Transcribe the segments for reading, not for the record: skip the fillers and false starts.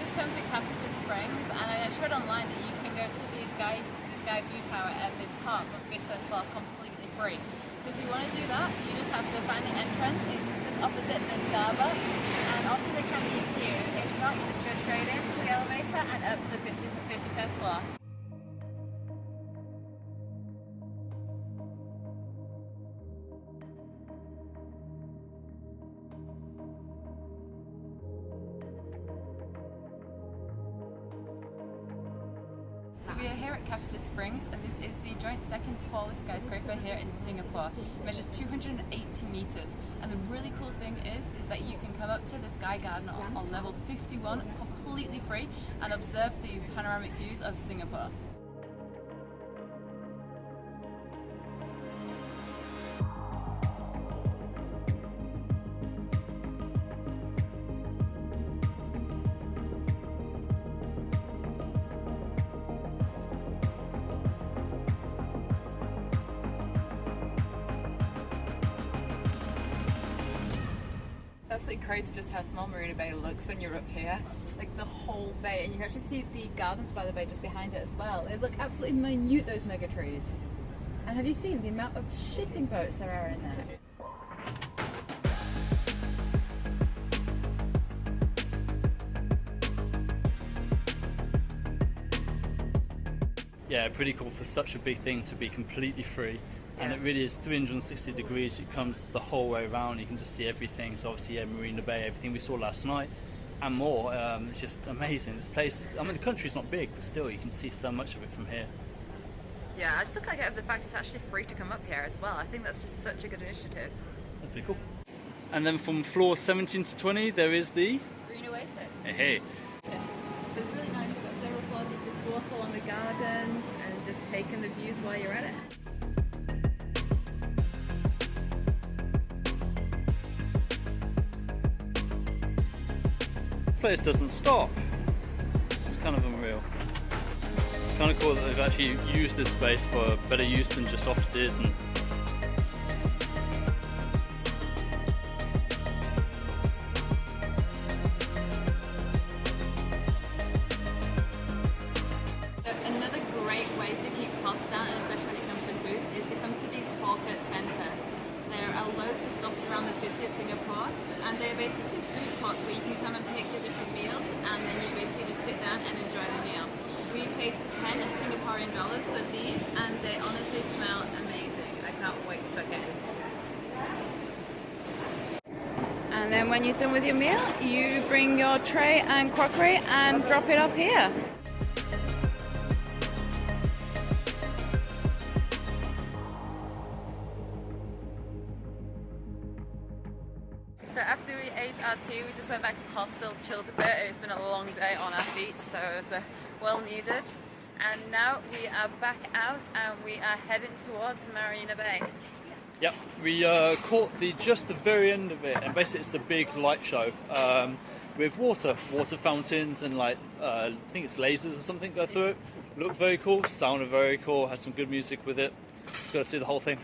just come to Capita Springs, and I actually read online that you can go to the Sky View Tower at the top of Bit Festival completely free. So if you want to do that, you just have to find the entrance. It's opposite the Starbucks, and often there can be a queue. If not, you just go straight into the elevator and up to the 51st floor. So we are here at Capita Springs, and this is the joint second tallest skyscraper here in Singapore. It measures 280 meters, and the really cool thing is that you can come up to the Sky Garden on level 51 completely free and observe the panoramic views of Singapore. It's absolutely crazy just how small Marina Bay looks when you're up here. Like the whole bay, and you can actually see the gardens by the bay just behind it as well. They look absolutely minute, those mega trees. And have you seen the amount of shipping boats there are in there? Yeah, pretty cool for such a big thing to be completely free. And it really is 360 degrees. It comes the whole way around. You can just see everything. So obviously, yeah, Marina Bay, everything we saw last night, and more. It's just amazing. This place. I mean, the country's not big, but still, you can see so much of it from here. Yeah, I still can't get over the fact it's actually free to come up here as well. I think that's just such a good initiative. That's pretty cool. And then from floor 17 to 20, there is the Green Oasis. Hey. Yeah. So it's really nice. You've got several floors. You can just walk along the gardens and just take in the views while you're at it. Place doesn't stop. It's kind of unreal. It's kind of cool that they've actually used this space for better use than just offices. And another great way to keep costs down, and especially when it comes to food, is to come to these hawker centres. There are loads just dotted around the city of Singapore, and they're basically food courts where you can come and pick your different meals, and then you basically just sit down and enjoy the meal. We paid 10 Singaporean dollars for these, and they honestly smell amazing. I can't wait to tuck in. And then when you're done with your meal, you bring your tray and crockery and drop it off here. So after we ate our tea, we just went back to the hostel, chilled a bit. It's been a long day on our feet, so it was well needed. And now we are back out and we are heading towards Marina Bay. yep, we caught just the very end of it, and basically it's a big light show with water fountains, and like I think it's lasers or something go through it. Looked very cool, sounded very cool, had some good music with it. Just got to see the whole thing.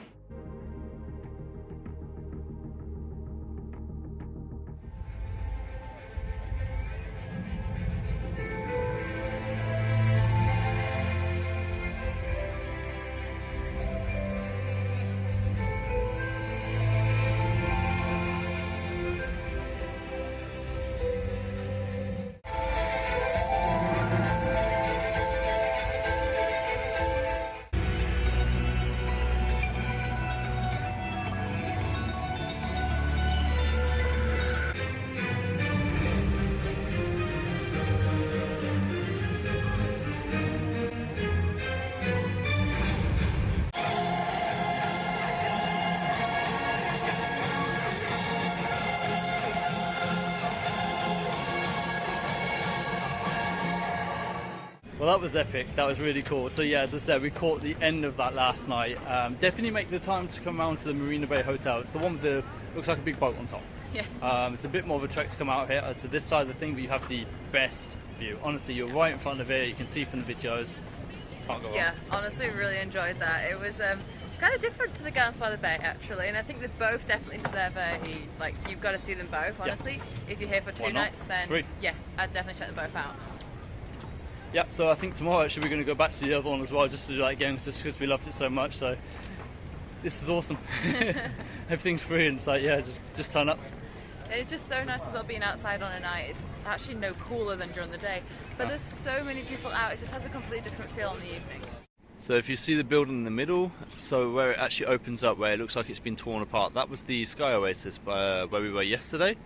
Well, that was epic. That was really cool. So yeah, as I said, we caught the end of that last night. Definitely make the time to come around to the Marina Bay Hotel. It's the one with the, looks like a big boat on top. Yeah. It's a bit more of a trek to come out here to this side of the thing, but you have the best view. Honestly, you're right in front of it. You can see from the videos. Can't go wrong. Yeah, honestly, really enjoyed that. It was it's kind of different to the Gardens by the Bay, actually, and I think they both definitely deserve you've got to see them both, honestly. Yeah. If you're here for 2 nights, then free. Yeah, I'd definitely check them both out. Yeah, so I think tomorrow actually we're going to go back to the other one as well, just to do that again, just because we loved it so much. So this is awesome. Everything's free, and it's like, yeah, just turn up. And it's just so nice as well being outside on a night. It's actually no cooler than during the day, but there's so many people out. It just has a completely different feel in the evening. So if you see the building in the middle, so where it actually opens up, where it looks like it's been torn apart, that was the Sky Oasis where we were yesterday.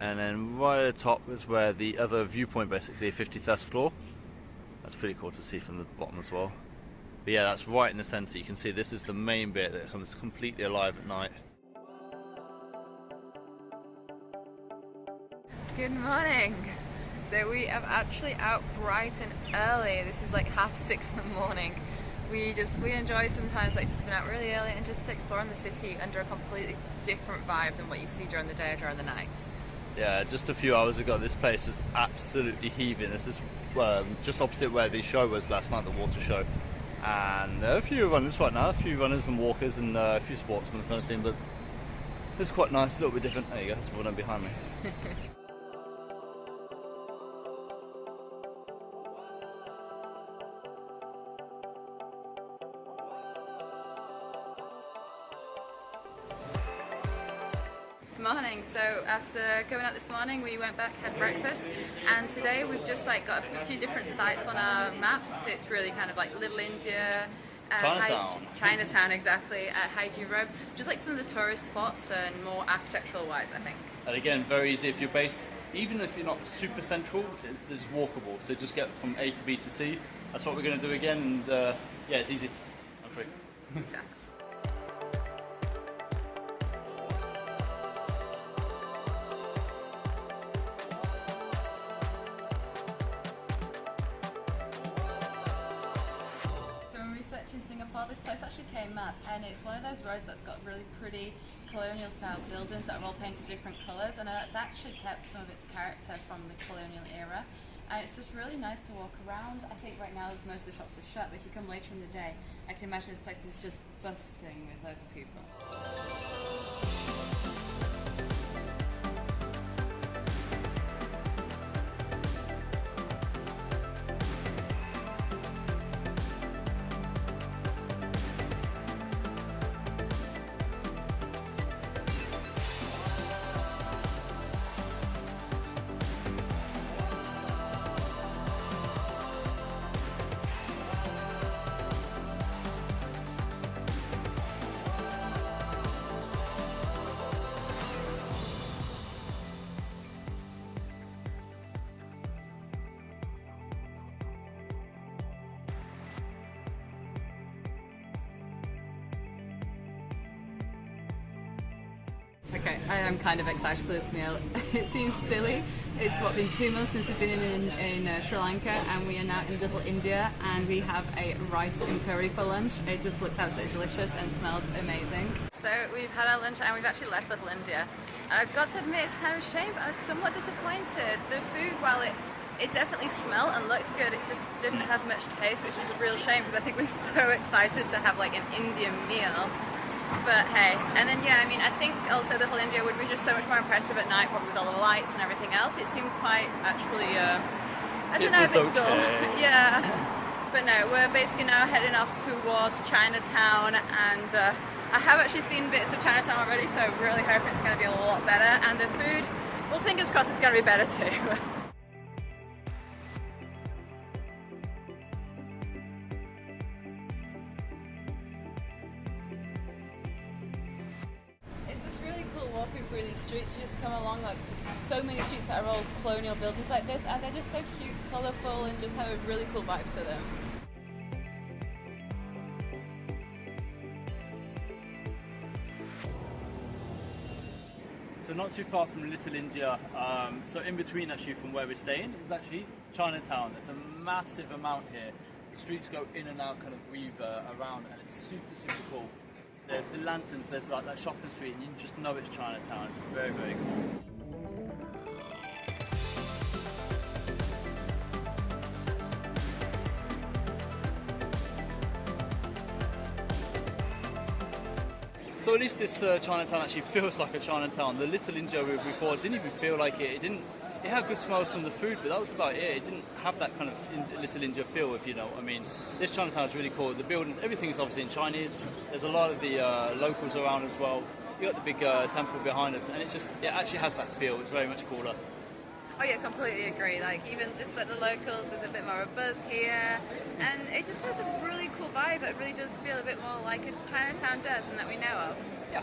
And then right at the top was where the other viewpoint, basically, 51st floor. That's pretty cool to see from the bottom as well. But yeah, that's right in the centre. You can see this is the main bit that comes completely alive at night. Good morning. So we are actually out bright and early. This is like 6:30 in the morning. We enjoy sometimes just coming out really early and just exploring the city under a completely different vibe than what you see during the day or during the night. Yeah, just a few hours ago this place was absolutely heaving. This is just opposite where the show was last night, the water show. And there are a few runners right now, a few runners and walkers and a few sportsmen kind of thing, but it's quite nice, a little bit different. There you go, that's one behind me. Morning. So after going out this morning, we went back, had breakfast, and today we've just got a few different sites on our maps. It's really kind of like Little India, Chinatown, exactly, Haiji Road, just like some of the tourist spots and more architectural wise, I think. And again, very easy if you're based, even if you're not super central, it's walkable. So just get from A to B to C. That's what we're going to do again, and yeah, it's easy. I'm free. Exactly. In Singapore, this place actually came up, and it's one of those roads that's got really pretty colonial style buildings that are all painted different colours, and it's actually kept some of its character from the colonial era, and it's just really nice to walk around. I think right now most of the shops are shut, but if you come later in the day, I can imagine this place is just bustling with loads of people. Okay, I am kind of excited for this meal. It seems silly. It's been 2 months since we've been in Sri Lanka, and we are now in Little India, and we have a rice and curry for lunch. It just looks absolutely delicious and smells amazing. So we've had our lunch and we've actually left Little India. And I've got to admit, it's kind of a shame, but I was somewhat disappointed. The food, while it definitely smelled and looked good, it just didn't have much taste, which is a real shame because I think we're so excited to have like an Indian meal. But hey, and then yeah, I mean, I think also Little India would be just so much more impressive at night, probably with all the lights and everything else. It seemed quite actually, I don't know, a bit dull. Yeah. But no, we're basically now heading off towards Chinatown, and I have actually seen bits of Chinatown already, so I really hope it's going to be a lot better. And the food, well, fingers crossed it's going to be better too. Walking through these streets, you just come along like just so many streets that are all colonial buildings like this, and they're just so cute, colourful, and just have a really cool vibe to them. So not too far from Little India, so in between actually from where we're staying is actually Chinatown. There's a massive amount here. The streets go in and out, kind of weave around, and it's super cool. There's the lanterns, there's like that shopping street, and you just know it's Chinatown. It's very cool. So at least this Chinatown actually feels like a Chinatown. The Little India we were before didn't even feel like it. It didn't. It had good smells from the food, but that was about it. It didn't have that kind of Little India feel, if you know what I mean. This Chinatown is really cool. The buildings, everything is obviously in Chinese. There's a lot of the locals around as well. You got the big temple behind us, and it actually has that feel. It's very much cooler. Oh yeah, completely agree. Like even just like the locals, there's a bit more of a buzz here, and it just has a really cool vibe. It really does feel a bit more like a Chinatown does, and that we know of. Yeah.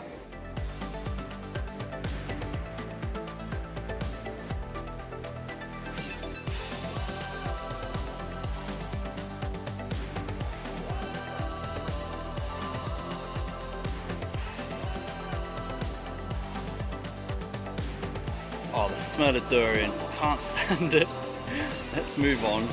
Oh, the smell of durian. Can't stand it. Let's move on.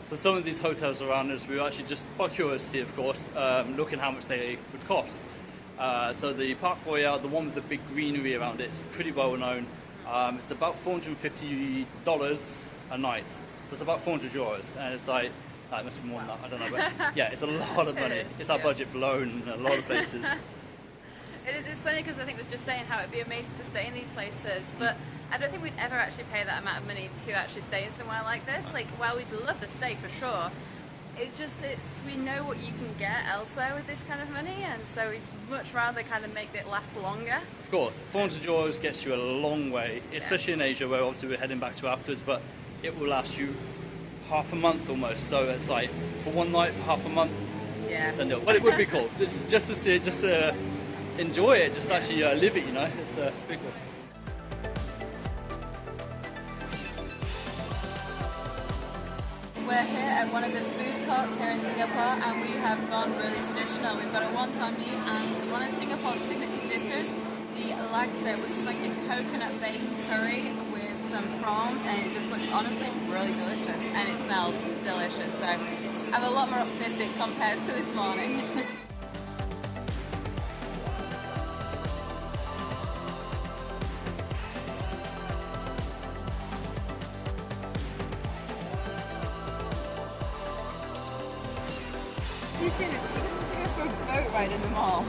For some of these hotels around us, we were actually just, by curiosity of course, looking how much they would cost. So the Park Royale, the one with the big greenery around it, is pretty well known. It's about $450 a night. So it's about 400 euros. And it's like, it must be more than that, I don't know. But yeah, it's a lot of money. It's our budget blown in a lot of places. It is. It's funny because I think we was just saying how it'd be amazing to stay in these places, but I don't think we'd ever actually pay that amount of money to actually stay in somewhere like this. Like, while we'd love the stay for sure, we know what you can get elsewhere with this kind of money, and so we'd much rather kind of make it last longer. Of course, 400 euros gets you a long way, especially in Asia, where obviously we're heading back to afterwards, but it will last you half a month almost. So it's like, for one night, for half a month, Yeah. then no. But it would be cool, just to see it, just to enjoy it, just actually live it, you know. It's pretty cool. We're here at one of the food courts here in Singapore, and we have gone really traditional. We've got a wonton mee and one of Singapore's signature dishes, the laksa, which is like a coconut-based curry with some prawns, and it just looks honestly really delicious, and it smells delicious. So I'm a lot more optimistic compared to this morning. Have you seen this? We're going to go for a boat ride in the mall.